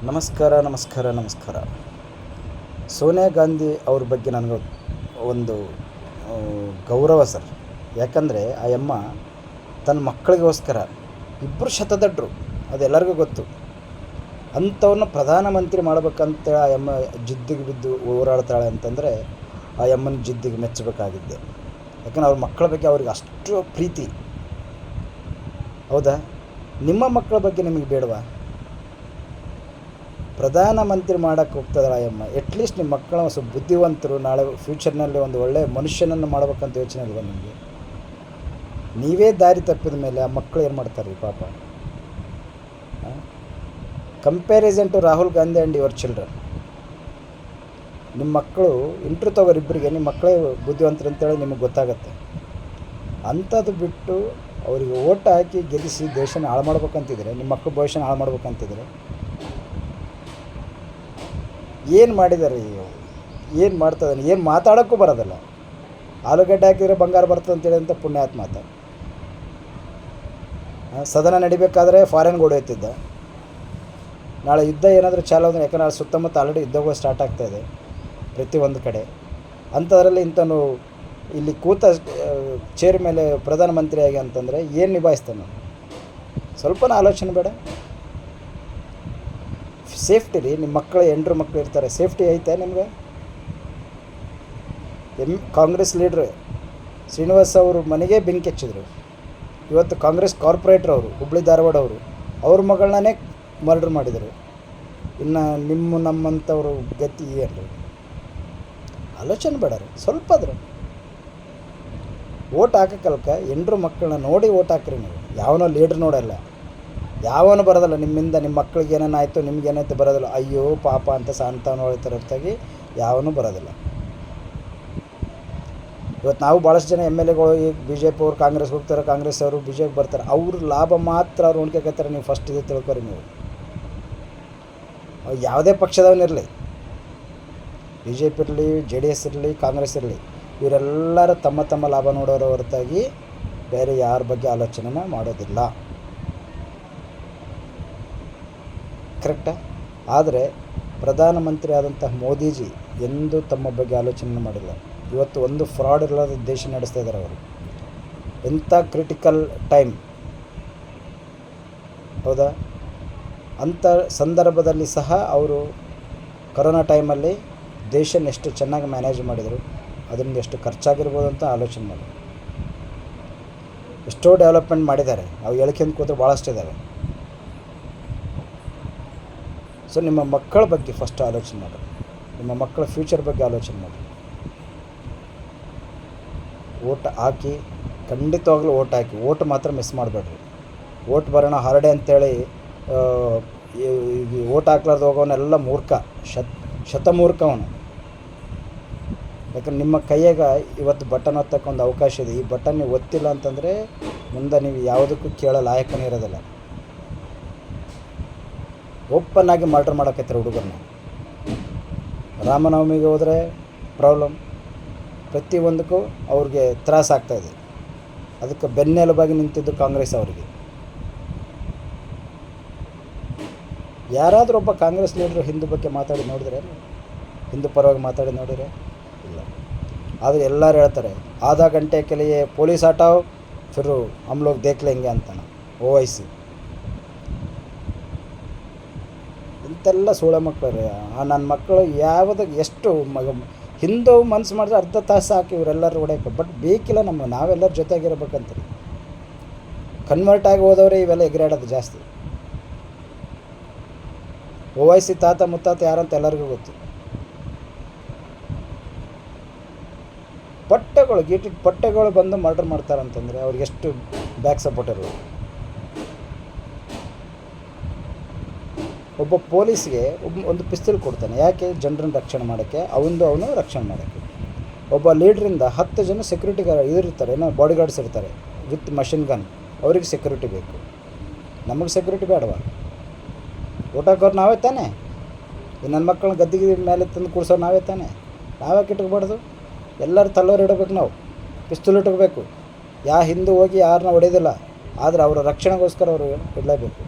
ನಮಸ್ಕಾರ ನಮಸ್ಕಾರ ನಮಸ್ಕಾರ. ಸೋನಿಯಾ ಗಾಂಧಿ ಅವ್ರ ಬಗ್ಗೆ ನನಗೆ ಒಂದು ಗೌರವ ಸರ್. ಯಾಕಂದರೆ ಆ ಅಮ್ಮ ತನ್ನ ಮಕ್ಕಳಿಗೋಸ್ಕರ ಇಬ್ಬರು ಶತದಡ್ರು, ಅದೆಲ್ಲರಿಗೂ ಗೊತ್ತು. ಅಂಥವ್ರನ್ನ ಪ್ರಧಾನಮಂತ್ರಿ ಮಾಡ್ಬೇಕಂತೇಳಿ ಆ ಅಮ್ಮ ಜಿದ್ದಿಗೆ ಬಿದ್ದು ಹೋರಾಡ್ತಾಳೆ ಅಂತಂದರೆ ಆ ಅಮ್ಮನ ಜಿದ್ದಿಗೆ ಮೆಚ್ಚಬೇಕಾಗಿದ್ದೆ. ಯಾಕಂದ್ರೆ ಅವ್ರ ಮಕ್ಕಳ ಬಗ್ಗೆ ಅವ್ರಿಗೆ ಅಷ್ಟು ಪ್ರೀತಿ. ಹೌದಾ? ನಿಮ್ಮ ಮಕ್ಕಳ ಬಗ್ಗೆ ನಿಮಗೆ ಬೇಡವಾ? ಪ್ರಧಾನಮಂತ್ರಿ ಮಾಡೋಕ್ಕೆ ಹೋಗ್ತದಲ್ಲ ಅಮ್ಮ, ಎಟ್ಲೀಸ್ಟ್ ನಿಮ್ಮ ಮಕ್ಕಳ ಸ್ವಲ್ಪ ಬುದ್ಧಿವಂತರು, ನಾಳೆ ಫ್ಯೂಚರ್ನಲ್ಲಿ ಒಂದು ಒಳ್ಳೆಯ ಮನುಷ್ಯನನ್ನು ಮಾಡ್ಬೇಕಂತ ಯೋಚನೆ ಇಲ್ವ ನಿಮಗೆ? ನೀವೇ ದಾರಿ ತಪ್ಪಿದ ಮೇಲೆ ಆ ಮಕ್ಕಳು ಏನು ಮಾಡ್ತಾರೆ ರೀ ಪಾಪ? Comparison to Rahul Gandhi and your children. ನಿಮ್ಮ ಮಕ್ಕಳು ಇಂಟ್ರೂ ತಗೋರು ಇಬ್ಬರಿಗೆ, ನಿಮ್ಮ ಮಕ್ಕಳೇ ಬುದ್ಧಿವಂತರು ಅಂತೇಳಿ ನಿಮಗೆ ಗೊತ್ತಾಗತ್ತೆ. ಅಂಥದ್ದು ಬಿಟ್ಟು ಅವರಿಗೆ ಓಟ್ ಹಾಕಿ ಗೆಲ್ಲಿಸಿ ದೇಶನ ಹಾಳು ಮಾಡ್ಬೇಕಂತಿದ್ರೆ, ನಿಮ್ಮ ಮಕ್ಕಳು ಭವಿಷ್ಯನ ಹಾಳು ಮಾಡ್ಬೇಕಂತಿದ್ರೆ ಏನು ಮಾಡಿದ್ದಾರೆ? ಏನು ಮಾಡ್ತದೆ? ಏನು ಮಾತಾಡೋಕ್ಕೂ ಬರೋದಲ್ಲ. ಆಲೂಗಡ್ಡೆ ಹಾಕಿದರೆ ಬಂಗಾರ ಬರ್ತದೆ ಅಂತೇಳಿ ಅಂತ ಪುಣ್ಯಾತ್ಮ ಮಾತ. ಸದನ ನಡಿಬೇಕಾದ್ರೆ ಫಾರಿನ್ಗೆ ಹೊಡೆಯುತ್ತಿದ್ದ. ನಾಳೆ ಯುದ್ಧ ಏನಾದರೂ ಚಾಲು ಅಂದರೆ, ಯಾಕಂದ್ರೆ ಸುತ್ತಮುತ್ತ ಆಲ್ರೆಡಿ ಯುದ್ಧಗಳು ಸ್ಟಾರ್ಟ್ ಆಗ್ತಾಯಿದೆ ಪ್ರತಿಯೊಂದು ಕಡೆ. ಅಂಥದ್ರಲ್ಲಿ ಇಂಥನು ಇಲ್ಲಿ ಕೂತ ಚೇರ್ ಮೇಲೆ ಪ್ರಧಾನಮಂತ್ರಿಯಾಗಿ ಅಂತಂದರೆ ಏನು ನಿಭಾಯಿಸ್ತಾನೆ? ಸ್ವಲ್ಪನೂ ಆಲೋಚನೆ ಬೇಡ? ಸೇಫ್ಟಿ ರೀ, ನಿಮ್ಮ ಮಕ್ಕಳು ಹೆಂಡ್ರು ಮಕ್ಕಳು ಇರ್ತಾರೆ, ಸೇಫ್ಟಿ ಐತೆ ನಿಮಗೆ? ಕಾಂಗ್ರೆಸ್ ಲೀಡ್ರ್ ಶ್ರೀನಿವಾಸ್ ಅವರು ಮನೆಗೆ ಬೆಂಕಿ ಹಚ್ಚಿದ್ರು. ಇವತ್ತು ಕಾಂಗ್ರೆಸ್ ಕಾರ್ಪೊರೇಟ್ರ್ ಅವರು, ಹುಬ್ಬಳ್ಳಿ ಧಾರವಾಡ ಅವರು, ಅವ್ರ ಮಗಳನ್ನೇ ಮರ್ಡ್ರ್ ಮಾಡಿದರು. ಇನ್ನು ನಮ್ಮಂಥವ್ರು ಗತಿ ಏನು? ಆಲೋಚನೆ ಬೇಡ ರೀ ಸ್ವಲ್ಪ. ಆದ್ರೆ ಓಟ್ ಹಾಕಕ್ಕಲ್ಕ ಹೆಂಡ್ರು ಮಕ್ಕಳನ್ನ ನೋಡಿ ಓಟ್ ಹಾಕ್ರಿ ನೀವು. ಯಾವನೋ ಲೀಡ್ರ್ ನೋಡಲ್ಲ, ಯಾವನು ಬರೋದಲ್ಲ ನಿಮ್ಮಿಂದ. ನಿಮ್ಮ ಮಕ್ಳಿಗೆ ಏನೇನಾಯಿತು, ನಿಮ್ಗೆ ಏನಾಯ್ತು ಬರೋದಿಲ್ಲ. ಅಯ್ಯೋ ಪಾಪ ಅಂತ ಸಾಂತಾನು ಹೇಳ್ತಾರೆ ಹೊರತಾಗಿ ಯಾವನೂ ಬರೋದಿಲ್ಲ. ಇವತ್ತು ನಾವು ಭಾಳಷ್ಟು ಜನ ಎಮ್ ಎಲ್ ಎಗಳು ಈಗ ಬಿ ಜೆ ಪಿ ಅವ್ರು ಕಾಂಗ್ರೆಸ್ಗೆ ಹೋಗ್ತಾರೆ, ಕಾಂಗ್ರೆಸ್ ಅವರು ಬಿ ಜೆ ಪಿಗೆ ಬರ್ತಾರೆ. ಅವ್ರ ಲಾಭ ಮಾತ್ರ ಅವ್ರು ಉಣ್ಕೊತಾರೆ. ನೀವು ಫಸ್ಟ್ ಇದು ತಿಳ್ಕೊರಿ. ನೀವು ಯಾವುದೇ ಪಕ್ಷದವನಿರಲಿ, ಬಿ ಜೆ ಪಿ ಇರಲಿ, ಜೆ ಡಿ ಎಸ್ ಇರಲಿ, ಕಾಂಗ್ರೆಸ್ ಇರಲಿ, ಇವರೆಲ್ಲರೂ ತಮ್ಮ ತಮ್ಮ ಲಾಭ ನೋಡೋರ ಹೊರತಾಗಿ ಬೇರೆ ಯಾರ ಬಗ್ಗೆ ಆಲೋಚನೆನ ಮಾಡೋದಿಲ್ಲ. ಕರೆಕ್ಟಾ? ಆದರೆ ಪ್ರಧಾನಮಂತ್ರಿ ಆದಂತಹ ಮೋದಿಜಿ ಎಂದೂ ತಮ್ಮ ಬಗ್ಗೆ ಆಲೋಚನೆ ಮಾಡಿಲ್ಲ. ಇವತ್ತು ಒಂದು ಫ್ರಾಡ್ ಇಲ್ಲದ ದೇಶ ನಡೆಸ್ತಾ ಇದ್ದಾರೆ ಅವರು. ಎಂಥ ಕ್ರಿಟಿಕಲ್ ಟೈಮ್, ಹೌದಾ? ಅಂಥ ಸಂದರ್ಭದಲ್ಲಿ ಸಹ ಅವರು ಕೊರೋನಾ ಟೈಮಲ್ಲಿ ದೇಶನ ಎಷ್ಟು ಚೆನ್ನಾಗಿ ಮ್ಯಾನೇಜ್ ಮಾಡಿದರು, ಅದರಿಂದ ಎಷ್ಟು ಖರ್ಚಾಗಿರ್ಬೋದು ಅಂತ ಆಲೋಚನೆ ಮಾಡಿ. ಎಷ್ಟೋ ಡೆವಲಪ್ಮೆಂಟ್ ಮಾಡಿದ್ದಾರೆ. ಅವು ಹೇಳ್ಕೊಂಡು ಕೂತ್ರೆ ಭಾಳಷ್ಟು ಇದ್ದಾವೆ. ಸೊ ನಿಮ್ಮ ಮಕ್ಕಳ ಬಗ್ಗೆ ಫಸ್ಟ್ ಆಲೋಚನೆ ಮಾಡಿ. ನಿಮ್ಮ ಮಕ್ಕಳ ಫ್ಯೂಚರ್ ಬಗ್ಗೆ ಆಲೋಚನೆ ಮಾಡಿ. ಓಟ್ ಹಾಕಿ, ಖಂಡಿತವಾಗ್ಲೂ ಓಟ್ ಹಾಕಿ. ಓಟ್ ಮಾತ್ರ ಮಿಸ್ ಮಾಡಬೇಡ್ರಿ. ಓಟ್ ಬರೋಣ ಹಾಲಿಡೇ ಅಂತೇಳಿ ಈಗ ಓಟ್ ಹಾಕ್ಲಾರ್ದು ಹೋಗೋವನ್ನೆಲ್ಲ ಮೂರ್ಖ, ಶತಮೂರ್ಖ ಅವನು. ಯಾಕಂದ್ರೆ ನಿಮ್ಮ ಕೈಯಾಗ ಇವತ್ತು ಬಟನ್ ಒತ್ತಕ್ಕೊಂದು ಅವಕಾಶ ಇದೆ. ಈ ಬಟನ್ ನೀವು ಒತ್ತಿಲ್ಲ ಅಂತಂದರೆ ಮುಂದೆ ನೀವು ಯಾವುದಕ್ಕೂ ಕೇಳೋ ಲಾಯಕನೇ ಇರೋದಿಲ್ಲ. ಓಪನ್ ಆಗಿ ಮರ್ಡರ್ ಮಾಡೋಕೈತಾರೆ ಹುಡುಗರನ್ನ. ರಾಮನವಮಿಗೆ ಹೋದರೆ ಪ್ರಾಬ್ಲಮ್, ಪ್ರತಿಯೊಂದಕ್ಕೂ ಅವ್ರಿಗೆ ತ್ರಾಸ ಆಗ್ತಾಯಿದೆ. ಅದಕ್ಕೆ ಬೆನ್ನೆಲುಬಾಗಿ ನಿಂತಿದ್ದು ಕಾಂಗ್ರೆಸ್ ಅವರಿಗೆ. ಯಾರಾದರೂ ಒಬ್ಬ ಕಾಂಗ್ರೆಸ್ ಲೀಡ್ರು ಹಿಂದೂ ಬಗ್ಗೆ ಮಾತಾಡಿ ನೋಡಿದ್ರೆ, ಹಿಂದೂ ಪರವಾಗಿ ಮಾತಾಡಿ ನೋಡಿದ್ರೆ ಇಲ್ಲ. ಆದರೆ ಎಲ್ಲರೂ ಹೇಳ್ತಾರೆ ಆಧಾ ಗಂಟೆ के लिए ಪೊಲೀಸ್ ಹಟಾವ್ ಫಿರ್ ಹಮ್ ಲೋಗ್ ದೇಖ್ ಲೆಂಗೆ ಅಂತಾನೆ ಓವೈಸಿ. ಇಂತೆಲ್ಲ ಸೋಳ ಮಕ್ಕಳು ರೀ. ನನ್ನ ಮಕ್ಕಳು ಯಾವುದಕ್ಕೆ ಎಷ್ಟು ಹಿಂದೂ ಮನ್ಸು ಮಾಡಿದ್ರೆ ಅರ್ಧ ತಾಸು ಹಾಕಿ ಇವರೆಲ್ಲರೂ ಹೊಡೆಯೋಕೆ. ಬಟ್ ಬೇಕಿಲ್ಲ, ನಾವೆಲ್ಲರ ಜೊತೆಗಿರ್ಬೇಕಂತೀರಿ. ಕನ್ವರ್ಟ್ ಆಗಿ ಹೋದವ್ರೆ ಇವೆಲ್ಲ ಎಗರಾಡೋದು ಜಾಸ್ತಿ. ಓವೈಸಿ ತಾತ ಮುತ್ತಾತ ಯಾರಂತ ಎಲ್ಲರಿಗೂ ಗೊತ್ತು. ಪಟ್ಟೆಗಳು ಗೀಟಿಟ್ಟು ಪಟ್ಟೆಗಳು ಬಂದು ಮರ್ಡರ್ ಮಾಡ್ತಾರಂತಂದರೆ ಅವ್ರಿಗೆ ಎಷ್ಟು ಬ್ಯಾಕ್ ಸಪೋರ್ಟ್ ಇರೋದು. ಒಬ್ಬ ಪೊಲೀಸ್ಗೆ ಒಂದು ಪಿಸ್ತೂಲ್ ಕೊಡ್ತಾನೆ. ಯಾಕೆ? ಜನರನ್ನು ರಕ್ಷಣೆ ಮಾಡೋಕ್ಕೆ, ಅವನು ರಕ್ಷಣೆ ಮಾಡೋಕ್ಕೆ. ಒಬ್ಬ ಲೀಡ್ರಿಂದ 10 ಜನ ಸೆಕ್ಯೂರಿಟಿ ಇದಿರ್ತಾರೆ, ಏನೋ ಬಾಡಿ ಗಾರ್ಡ್ಸ್ ಇರ್ತಾರೆ ವಿತ್ ಮಷಿನ್ ಗನ್. ಅವ್ರಿಗೆ ಸೆಕ್ಯೂರಿಟಿ ಬೇಕು. ನಮಗೆ ಸೆಕ್ಯೂರಿಟಿ ಬೇಡವಾ? ಓಟ್ ಹಾಕೋರು ನಾವೇ ತಾನೇ. ನನ್ನ ಮಕ್ಕಳನ್ನ ಗದ್ದಿಗೆ ಮೇಲೆ ತಂದು ಕೂರ್ಸೋರು ನಾವೇ ತಾನೇ. ನಾವ್ಯಾಕೆ ಇಟ್ಕೋಬಾರ್ದು? ಎಲ್ಲರೂ ತಲ್ಲೋರು ಇಡಬೇಕು. ನಾವು ಪಿಸ್ತೂಲ್ ಇಟ್ಕೋಬೇಕು. ಹಿಂದೂ ಹೋಗಿ ಯಾರನ್ನ ಹೊಡೆಯೋದಿಲ್ಲ, ಆದರೆ ಅವರ ರಕ್ಷಣೆಗೋಸ್ಕರ ಅವರು ಇಡಲೇಬೇಕು.